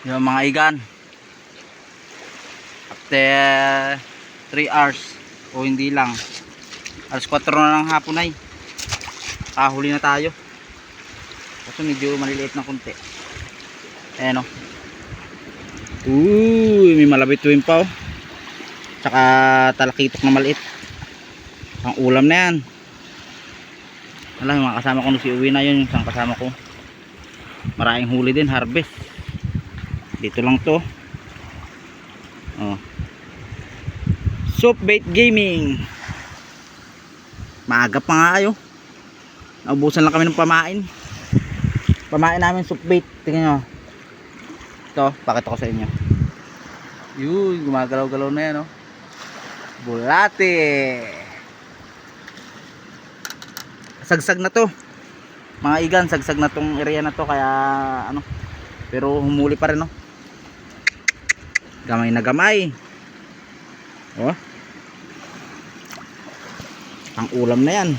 yung mga igan after 3 hours o hindi lang alas 4 na ng hapon ay kahuli na tayo kasi medyo maliliit na konti. Ayan o, may malabit tuwing pa o, tsaka talakitok na maliit, ang ulam na yan. Alam, yung mga kasama ko nung si uwi na yun, yung isang kasama ko maraming huli din, harvest dito lang to. Oh. Soap Bait Gaming, maaga pa nga kayo, naubusan lang kami ng pamain namin soap bait. Tingnan nyo ito, pakita ko sa inyo. Yun, gumagalaw-galaw na yan, oh. Bulate, sagsag na to mga igan, sagsag na tong area na to, kaya ano, pero humuli pa rin, oh. Gamay na gamay, oh. Ang ulam na yan.